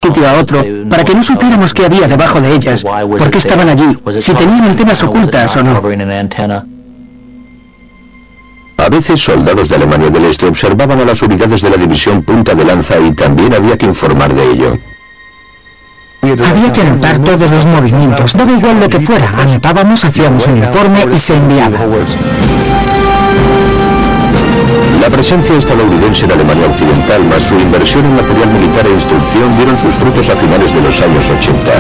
sitio a otro para que no supiéramos qué había debajo de ellas, por qué estaban allí, si tenían antenas ocultas o no. A veces soldados de Alemania del Este observaban a las unidades de la división punta de lanza y también había que informar de ello. Había que anotar todos los movimientos, daba igual lo que fuera, anotábamos, hacíamos un informe y se enviaba. La presencia estadounidense en Alemania Occidental más su inversión en material militar e instrucción dieron sus frutos a finales de los años 80.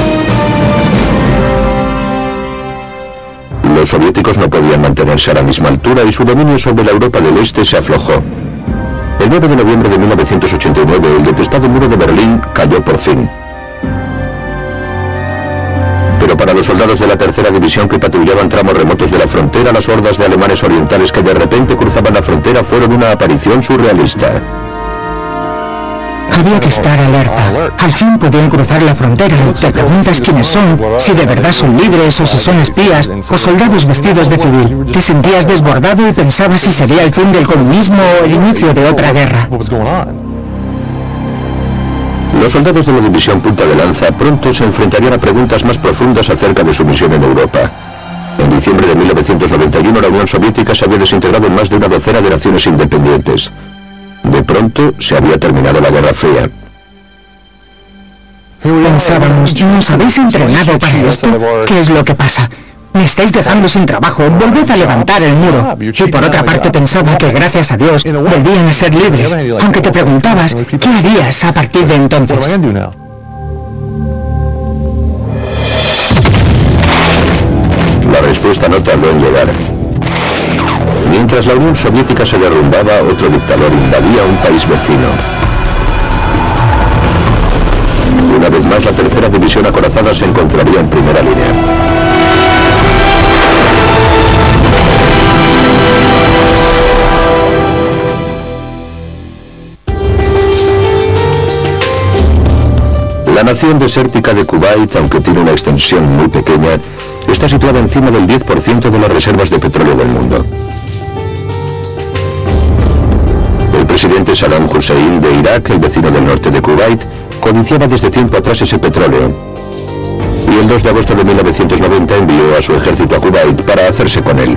Los soviéticos no podían mantenerse a la misma altura y su dominio sobre la Europa del Este se aflojó. El 9 de noviembre de 1989 el detestado muro de Berlín cayó por fin. Pero para los soldados de la tercera división que patrullaban tramos remotos de la frontera, las hordas de alemanes orientales que de repente cruzaban la frontera fueron una aparición surrealista. Había que estar alerta. Al fin podían cruzar la frontera. Te preguntas quiénes son, si de verdad son libres o si son espías o soldados vestidos de civil. Te sentías desbordado y pensabas si sería el fin del comunismo o el inicio de otra guerra. Los soldados de la división punta de lanza pronto se enfrentarían a preguntas más profundas acerca de su misión en Europa. En diciembre de 1991 la Unión Soviética se había desintegrado en más de una docena de naciones independientes. De pronto se había terminado la Guerra Fría. Pensábamos, ¿nos habéis entrenado para esto? ¿Qué es lo que pasa? Me estáis dejando sin trabajo, volved a levantar el muro. Y por otra parte pensaba que gracias a Dios volvían a ser libres, aunque te preguntabas, ¿qué harías a partir de entonces? La respuesta no tardó en llegar. Mientras la Unión Soviética se derrumbaba, otro dictador invadía un país vecino. Una vez más, la tercera división acorazada se encontraría en primera línea. La nación desértica de Kuwait, aunque tiene una extensión muy pequeña, está situada encima del 10% de las reservas de petróleo del mundo. El presidente Saddam Hussein de Irak, el vecino del norte de Kuwait, codiciaba desde tiempo atrás ese petróleo. Y el 2 de agosto de 1990 envió a su ejército a Kuwait para hacerse con él.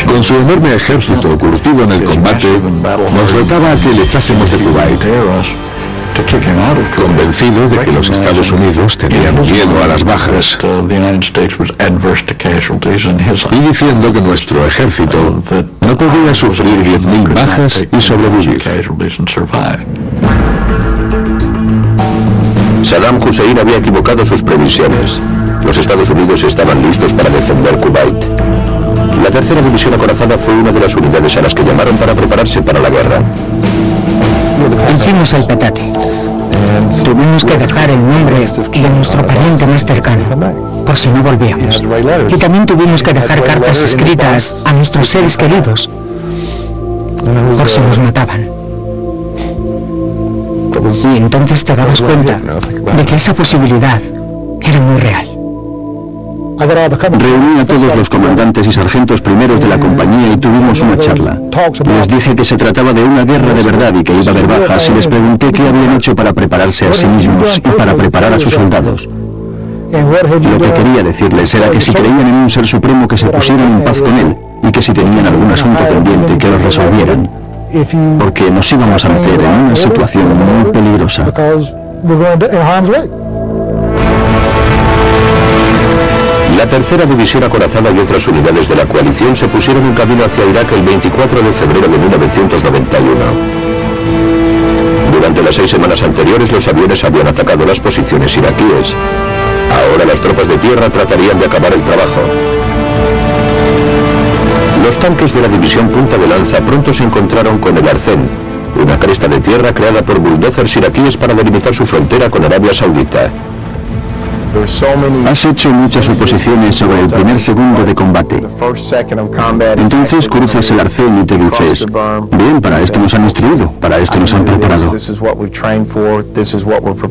Con su enorme ejército curtido en el combate, nos retaba a que le echásemos de Kuwait. Convencido de que los Estados Unidos tenían miedo a las bajas y diciendo que nuestro ejército no podía sufrir 10.000 bajas y sobrevivir. Saddam Hussein había equivocado sus previsiones. Los Estados Unidos estaban listos para defender Kuwait. La tercera división acorazada fue una de las unidades a las que llamaron para prepararse para la guerra. Hicimos el petate. Tuvimos que dejar el nombre de nuestro pariente más cercano, por si no volvíamos. Y también tuvimos que dejar cartas escritas a nuestros seres queridos, por si nos mataban. Y entonces te dabas cuenta de que esa posibilidad era muy real. Reuní a todos los comandantes y sargentos primeros de la compañía y tuvimos una charla. Les dije que se trataba de una guerra de verdad y que iba a haber bajas y les pregunté qué habían hecho para prepararse a sí mismos y para preparar a sus soldados. Lo que quería decirles era que si creían en un ser supremo que se pusieran en paz con él y que si tenían algún asunto pendiente que lo resolvieran, porque nos íbamos a meter en una situación muy peligrosa. La tercera división acorazada y otras unidades de la coalición se pusieron en camino hacia Irak el 24 de febrero de 1991. Durante las 6 semanas anteriores los aviones habían atacado las posiciones iraquíes. Ahora las tropas de tierra tratarían de acabar el trabajo. Los tanques de la división punta de lanza pronto se encontraron con el Arcén, una cresta de tierra creada por bulldozers iraquíes para delimitar su frontera con Arabia Saudita. Has hecho muchas suposiciones sobre el primer segundo de combate. Entonces cruzas el Arcén y te dices, bien, para esto nos han instruido, para esto nos han preparado.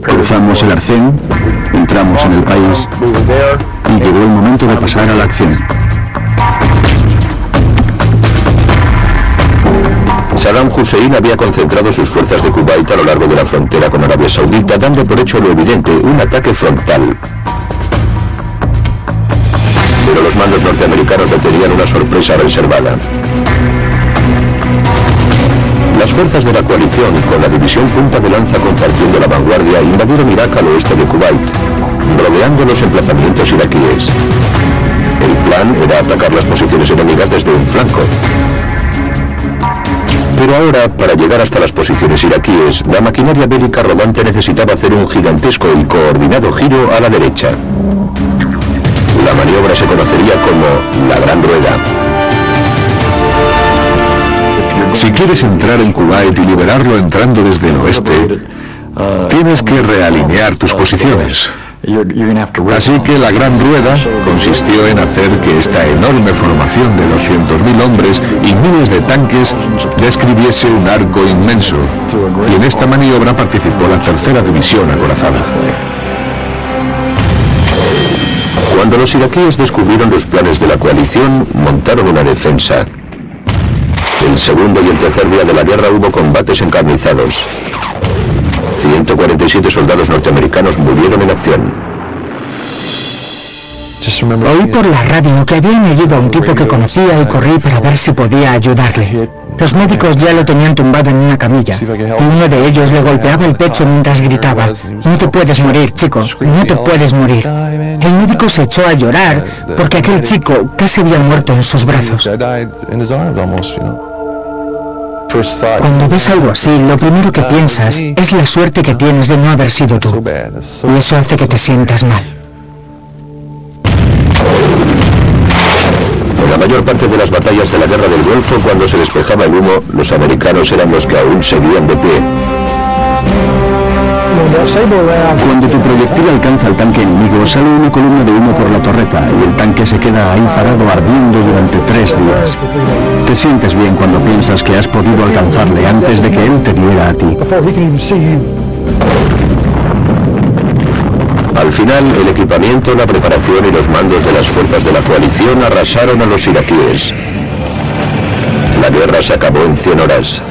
Cruzamos el Arcén, entramos en el país y llegó el momento de pasar a la acción. Saddam Hussein había concentrado sus fuerzas de Kuwait a lo largo de la frontera con Arabia Saudita, dando por hecho lo evidente, un ataque frontal. Pero los mandos norteamericanos le tenían una sorpresa reservada. Las fuerzas de la coalición, con la división punta de lanza compartiendo la vanguardia, invadieron Irak al oeste de Kuwait, rodeando los emplazamientos iraquíes. El plan era atacar las posiciones enemigas desde un flanco. Pero ahora, para llegar hasta las posiciones iraquíes, la maquinaria bélica rodante necesitaba hacer un gigantesco y coordinado giro a la derecha. La maniobra se conocería como la Gran Rueda. Si quieres entrar en Kuwait y liberarlo entrando desde el oeste, tienes que realinear tus posiciones. Así que la Gran Rueda consistió en hacer que esta enorme formación de 200.000 hombres y miles de tanques describiese un arco inmenso, y en esta maniobra participó la tercera división acorazada. Cuando los iraquíes descubrieron los planes de la coalición, montaron una defensa. El segundo y el tercer día de la guerra hubo combates encarnizados. 147 soldados norteamericanos murieron en acción. Oí por la radio que habían herido a un tipo que conocía y corrí para ver si podía ayudarle. Los médicos ya lo tenían tumbado en una camilla y uno de ellos le golpeaba el pecho mientras gritaba: "No te puedes morir, chico, no te puedes morir". El médico se echó a llorar porque aquel chico casi había muerto en sus brazos. Cuando ves algo así, lo primero que piensas es la suerte que tienes de no haber sido tú, y eso hace que te sientas mal. En la mayor parte de las batallas de la Guerra del Golfo, cuando se despejaba el humo, los americanos eran los que aún seguían de pie. Cuando tu proyectil alcanza al tanque enemigo, sale una columna de humo por la torreta y el tanque se queda ahí parado ardiendo durante 3 días. Te sientes bien cuando piensas que has podido alcanzarle antes de que él te diera a ti. Al final, el equipamiento, la preparación y los mandos de las fuerzas de la coalición arrasaron a los iraquíes. La guerra se acabó en 100 horas.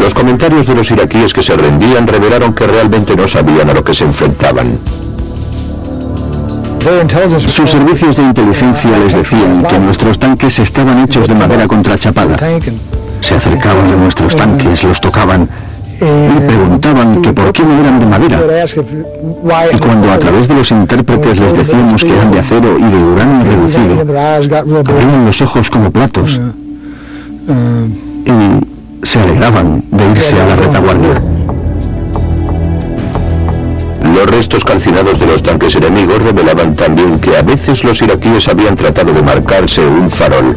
Los comentarios de los iraquíes que se rendían revelaron que realmente no sabían a lo que se enfrentaban. Sus servicios de inteligencia les decían que nuestros tanques estaban hechos de madera contrachapada. Se acercaban a nuestros tanques, los tocaban y preguntaban que por qué no eran de madera. Y cuando a través de los intérpretes les decíamos que eran de acero y de uranio reducido, abrían los ojos como platos y se alegraban de irse a la retaguardia. Los restos calcinados de los tanques enemigos revelaban también que a veces los iraquíes habían tratado de marcarse un farol.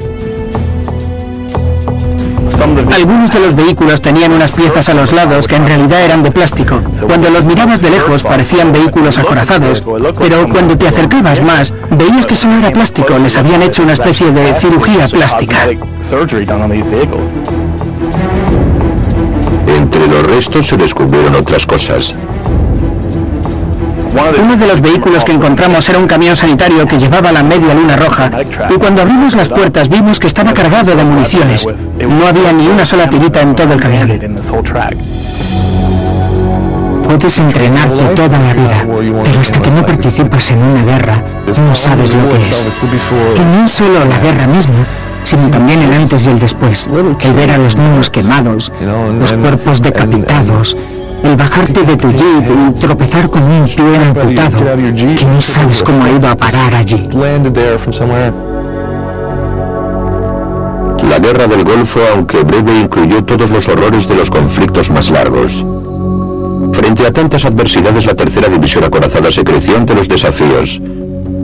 Algunos de los vehículos tenían unas piezas a los lados que en realidad eran de plástico. Cuando los mirabas de lejos parecían vehículos acorazados, pero cuando te acercabas más, veías que solo era plástico, les habían hecho una especie de cirugía plástica. Entre los restos se descubrieron otras cosas. Uno de los vehículos que encontramos era un camión sanitario que llevaba la media luna roja, y cuando abrimos las puertas vimos que estaba cargado de municiones. No había ni una sola tirita en todo el camión. Puedes entrenarte toda la vida, pero hasta que no participas en una guerra, no sabes lo que es. Y no solo la guerra misma, sino también el antes y el después. El ver a los niños quemados, los cuerpos decapitados, el bajarte de tu jeep y tropezar con un pie amputado que no sabes cómo ha ido a parar allí. La Guerra del Golfo, aunque breve, incluyó todos los horrores de los conflictos más largos. Frente a tantas adversidades, la tercera división acorazada se creció ante los desafíos,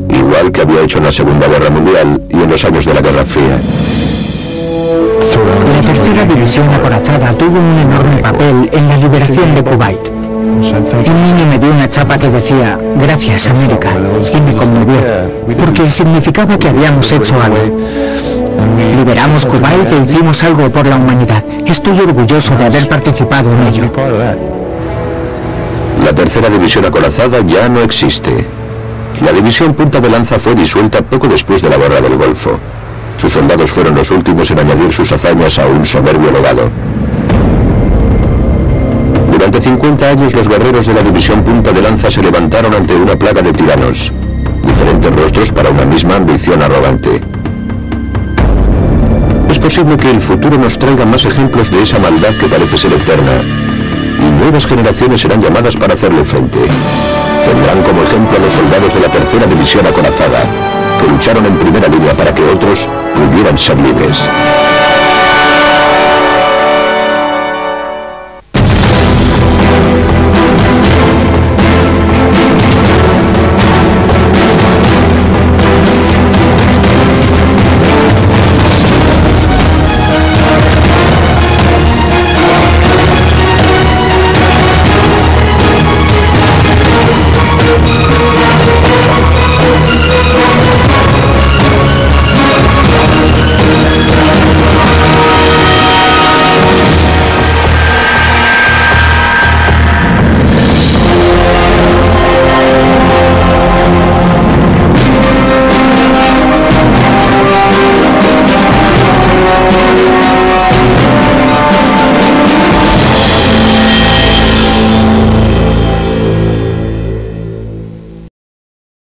igual que había hecho en la Segunda Guerra Mundial y en los años de la Guerra Fría. La tercera división acorazada tuvo un enorme papel en la liberación de Kuwait. Un niño me dio una chapa que decía "Gracias, América", y me conmovió, porque significaba que habíamos hecho algo. Liberamos Kuwait e hicimos algo por la humanidad. Estoy orgulloso de haber participado en ello. La tercera división acorazada ya no existe. La división punta de lanza fue disuelta poco después de la Guerra del Golfo. Sus soldados fueron los últimos en añadir sus hazañas a un soberbio legado. Durante 50 años los guerreros de la división Punta de Lanza se levantaron ante una plaga de tiranos. Diferentes rostros para una misma ambición arrogante. Es posible que el futuro nos traiga más ejemplos de esa maldad que parece ser eterna, y nuevas generaciones serán llamadas para hacerle frente. Tendrán como ejemplo a los soldados de la tercera división acorazada, que lucharon en primera línea para que otros pudieran ser libres.